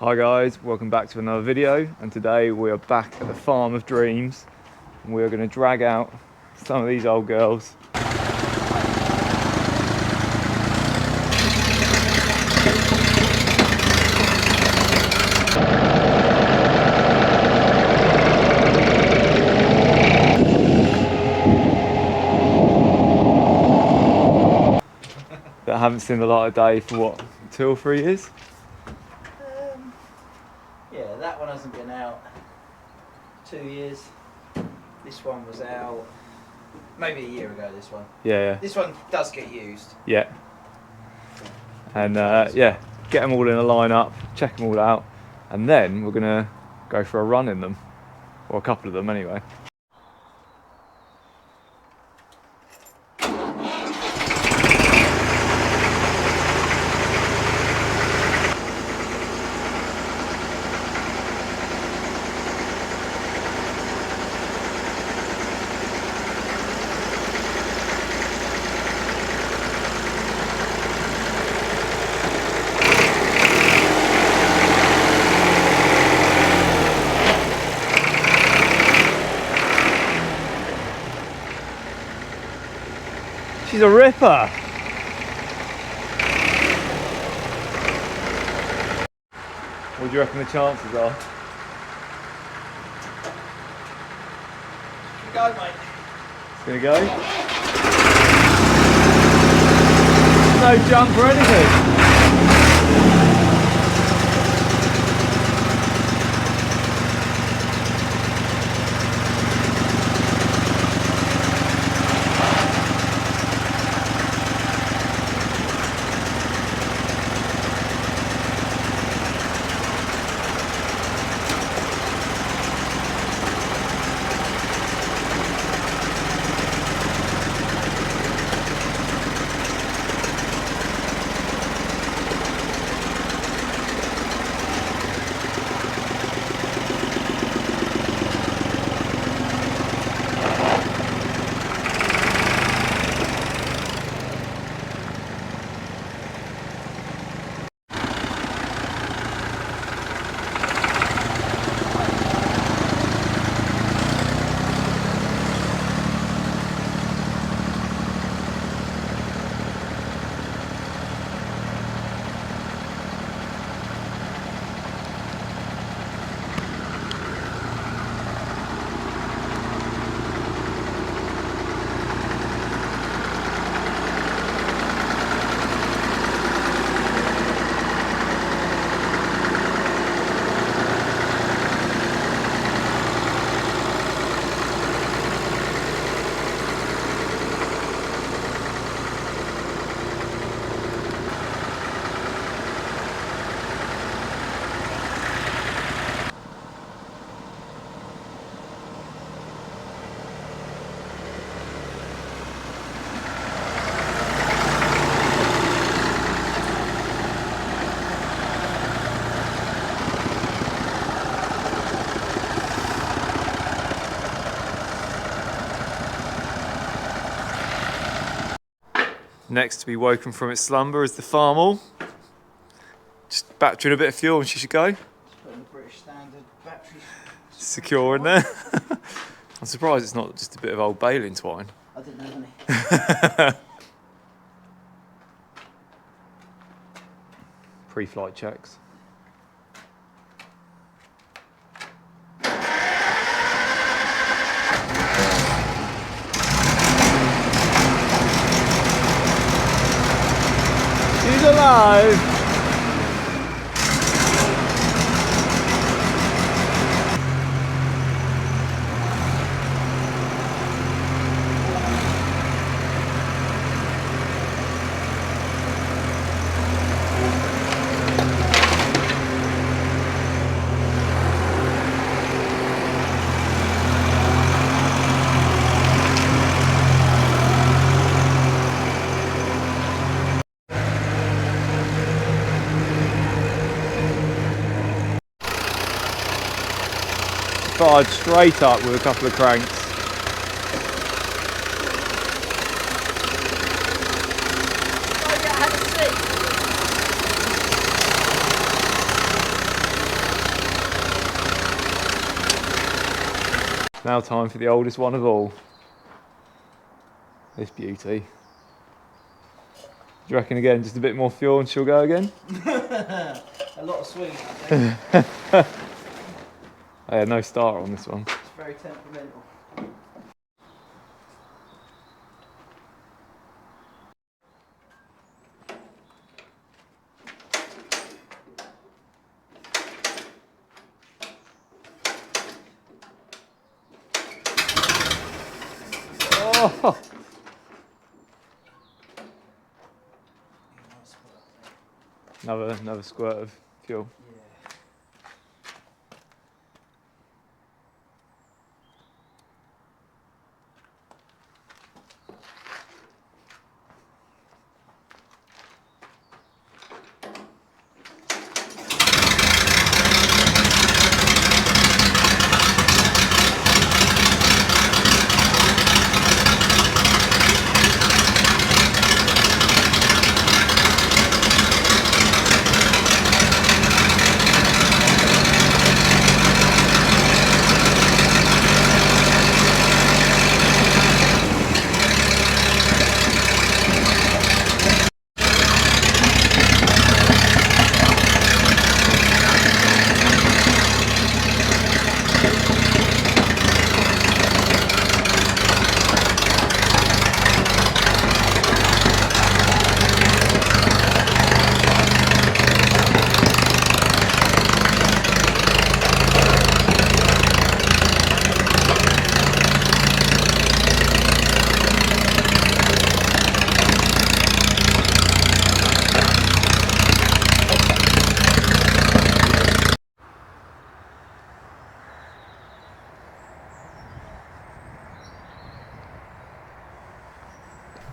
Hi guys, welcome back to another video, and today we are back at the Farm of Dreams and we are going to drag out some of these old girls. That haven't seen the light of day for what, 2 or 3 years? Yeah, that one hasn't been out 2 years. This one was out maybe a year ago, this one. Yeah. This one does get used. Yeah. And yeah, get them all in a line up, check them all out, and then we're going to go for a run in them. Or a couple of them anyway. She's a ripper! What do you reckon the chances are? Go, mate. It's gonna go? No jump or anything! Next to be woken from its slumber is the Farmall. Just battery and a bit of fuel and she should go. Just putting the British Standard battery. Secure in there. I'm surprised it's not just a bit of old baling twine. I didn't have any. Pre-flight checks. She's alive! Fired straight up with a couple of cranks. Now time for the oldest one of all. This beauty. Do you reckon again, just a bit more fuel and she'll go again? A lot of swing, I think. Yeah, no starter on this one. It's very temperamental. Oh! Another squirt of fuel.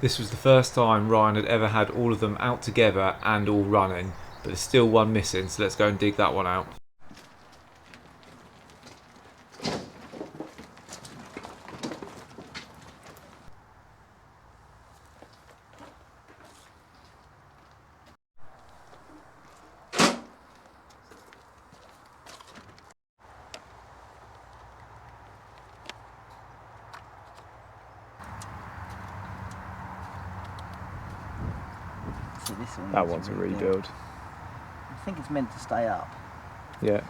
This was the first time Ryan had ever had all of them out together and all running, but there's still one missing, so let's go and dig that one out. So this one That needs one's a rebuild. I think it's meant to stay up. Yeah.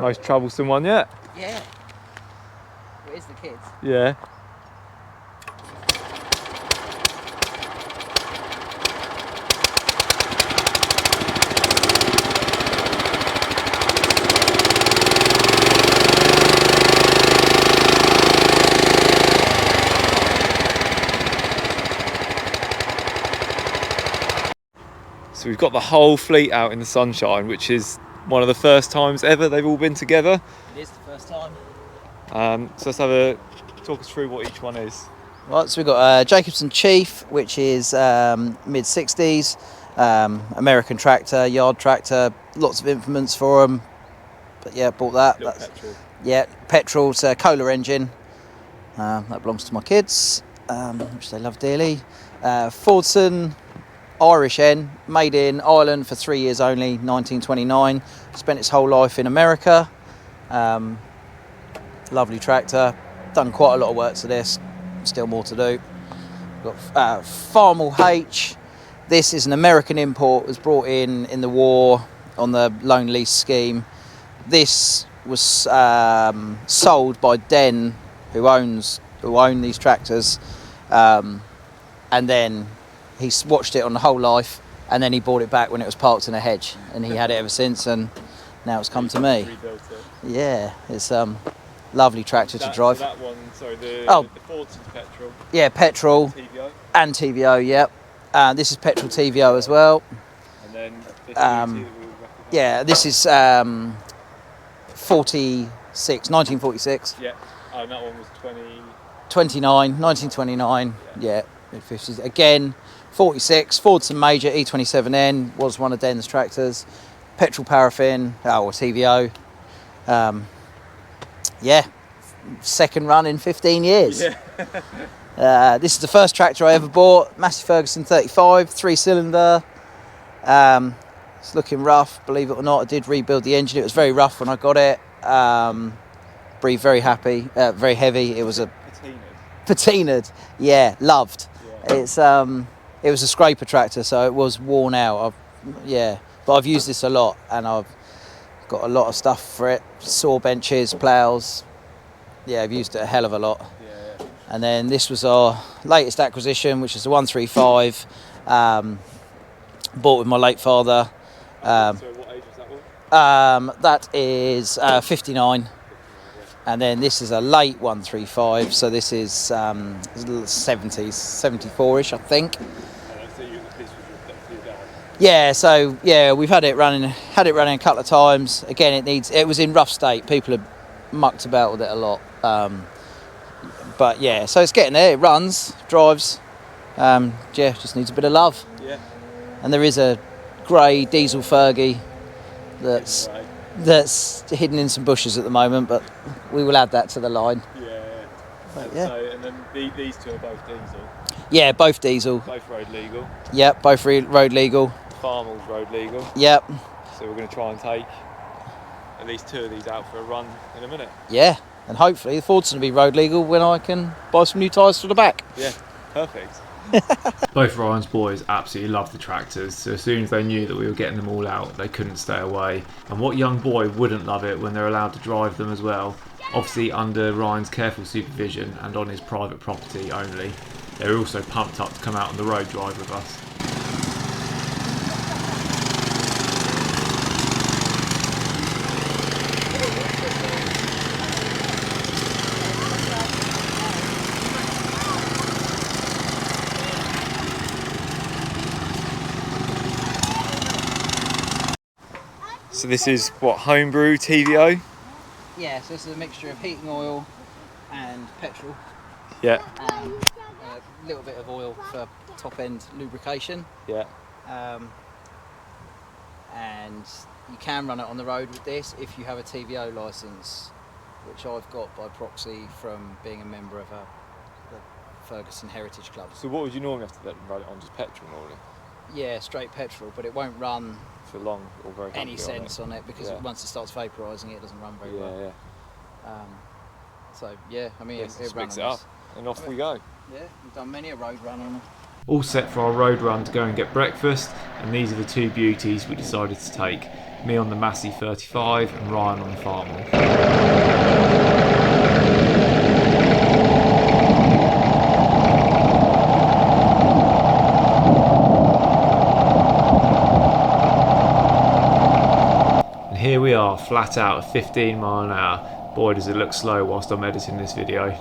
Most troublesome one yet. Yeah. Where's the kids? Yeah. So we've got the whole fleet out in the sunshine, which is one of the first times ever they've all been together. It is the first time. So let's have talk us through what each one is. Right, so we've got Jacobson Chief, which is mid-60s, American tractor, yard tractor, lots of implements for them. But yeah, bought that. That's Petrol. Yeah, petrol, it's a Kohler engine. That belongs to my kids, which they love dearly. Fordson Irish N, made in Ireland for 3 years only, 1929. Spent its whole life in America. Lovely tractor. Done quite a lot of work to this. Still more to do. We've got Farmall H. This is an American import. Was brought in the war on the loan lease scheme. This was sold by Den, who own these tractors, and then he watched it on the whole life, and then he bought it back when it was parked in a hedge, and he had it ever since, and now it's come to me. Rebuilt it. Yeah, it's lovely tractor to drive. So that one, sorry, the Fordson's petrol. Yeah, petrol TVO. and TVO. Yep. This is petrol TVO as well. And then this Yeah, this is 1946. Yeah. Oh, and that one was 1929. Yeah, mid-50s. Again, 46, Fordson Major E27N was one of Den's tractors. Petrol paraffin, or TVO. Yeah, second run in 15 years. Yeah. This is the first tractor I ever bought, Massey Ferguson 35, 3-cylinder. It's looking rough, believe it or not. I did rebuild the engine. It was very rough when I got it. Breathed very very heavy. It was a patinaed. Yeah, loved. Yeah. It was a scraper tractor, so it was worn out. But I've used this a lot, and I've got a lot of stuff for it. Saw benches, ploughs. Yeah, I've used it a hell of a lot. Yeah. And then this was our latest acquisition, which is the 135. Bought with my late father. So what age was that one? That is 59. And then this is a late 135, so this is 70s, 74ish, I think. Yeah, so yeah, we've had it running a couple of times. Again, it was in rough state. People have mucked about with it a lot. But yeah, so it's getting there. It runs, drives. Just needs a bit of love. Yeah. And there is a grey diesel Fergie that's hidden in some bushes at the moment, but we will add that to the line. Yeah. But, yeah. So, and then these two are both diesel. Yeah, both diesel. Both road legal. Yep, both road legal. Farmall's road legal. Yep. So we're going to try and take at least 2 of these out for a run in a minute. Yeah, and hopefully the Fordson will be road legal when I can buy some new tyres for the back. Yeah, perfect. Both Ryan's boys absolutely loved the tractors, so as soon as they knew that we were getting them all out, they couldn't stay away. And what young boy wouldn't love it when they're allowed to drive them as well? Obviously under Ryan's careful supervision and on his private property only. They were also pumped up to come out on the road drive with us. So this is what, homebrew TVO? Yeah, so this is a mixture of heating oil and petrol. Yeah. And a little bit of oil for top end lubrication. Yeah. And you can run it on the road with this if you have a TVO licence, which I've got by proxy from being a member of the Ferguson Heritage Club. So what would you normally have to run it on, just petrol normally? Yeah, straight petrol, but it won't run for long or very any sense on it because once it starts vaporising, it doesn't run very well. Yeah. So yeah, I mean, it picks it up, and off we go. Yeah, we've done many a road run on it. All set for our road run to go and get breakfast, and these are the 2 beauties we decided to take. Me on the Massey 35 and Ryan on the Farmall. Here we are, flat out at 15 mile an hour. Boy, does it look slow whilst I'm editing this video.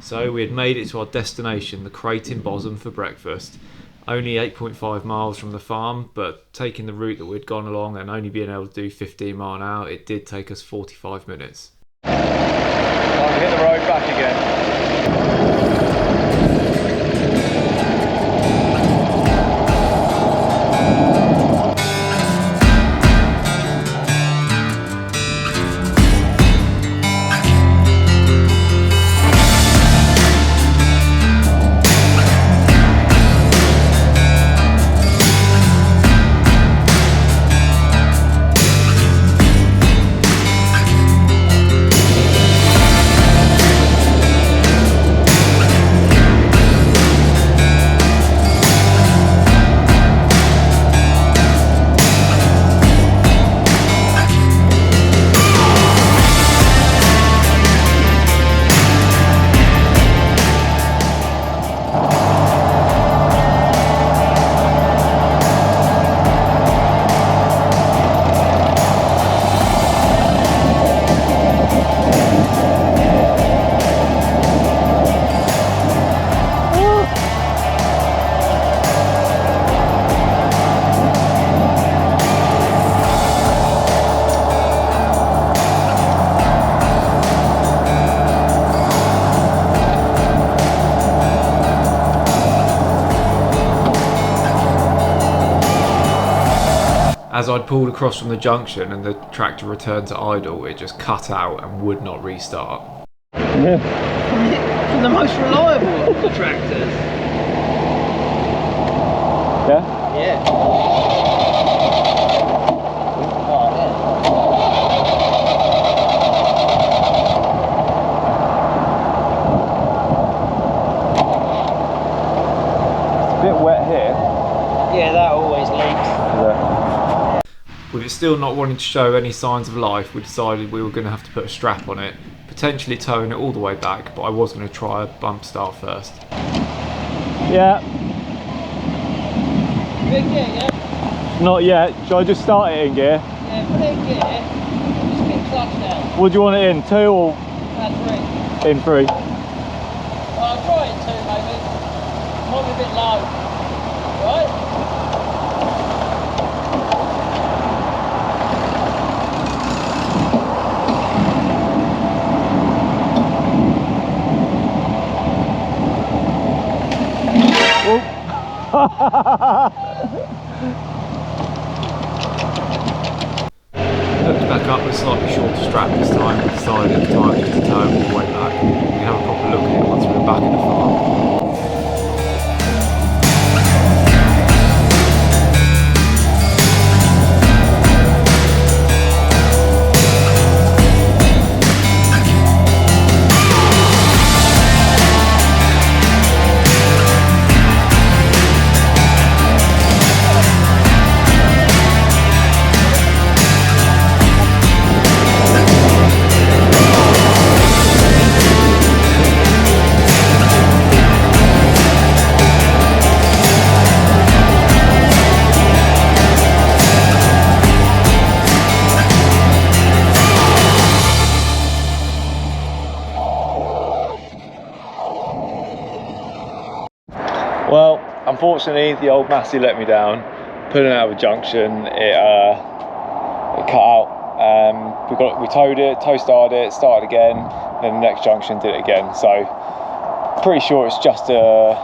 So we had made it to our destination, the Crate in Bosham, for breakfast. Only 8.5 miles from the farm, but taking the route that we'd gone along and only being able to do 15 mile an hour, it did take us 45 minutes. Time to hit the road back again. As I'd pulled across from the junction and the tractor returned to idle, it just cut out and would not restart. From the most reliable of the tractors. Yeah? Yeah. It's a bit wet here. Yeah, that always leaks. Yeah. With it still not wanting to show any signs of life, we decided we were going to have to put a strap on it, potentially towing it all the way back, but I was going to try a bump start first. Yeah. Good gear, yeah? Not yet. Shall I just start it in gear? Yeah, put it in gear. Just get clutch down. What do you want it in? 2 or 3. in 3? I'll try it 2 maybe. Might be a bit low. Right? Hooked back up with a slightly shorter strap this time, and decided at the time just to tow it all the way back. We can have a proper look at it once we're back at the farm. Well, unfortunately, the old Massey let me down. Pulling out of a junction, it cut out. We towed it, tow started it, started again, then the next junction did it again. So pretty sure it's just a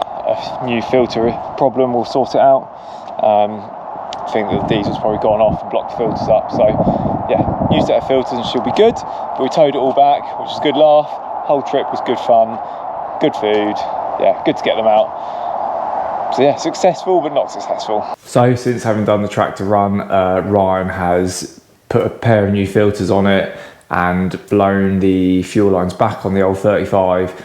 new filter problem. We'll sort it out. I think the diesel's probably gone off and blocked the filters up. So yeah, new set of filters and she'll be good. But we towed it all back, which is a good laugh. Whole trip was good fun, good food. Yeah, good to get them out. So yeah, successful but not successful. So since having done the tractor run, Ryan has put a pair of new filters on it and blown the fuel lines back on the old 35.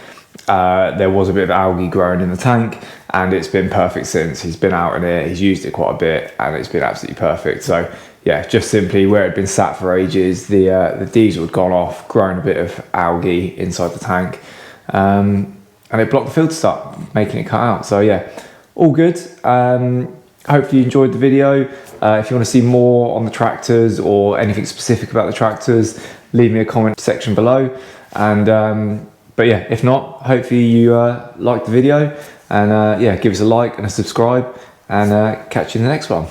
There was a bit of algae growing in the tank and it's been perfect since. He's been out in it, he's used it quite a bit and it's been absolutely perfect. So yeah, just simply where it had been sat for ages, the diesel had gone off, grown a bit of algae inside the tank, and it blocked the filters up, making it cut out. So yeah, all good. Hopefully you enjoyed the video. If you want to see more on the tractors or anything specific about the tractors, leave me a comment section below. And but yeah, if not, hopefully you liked the video, and yeah, give us a like and a subscribe, and catch you in the next one.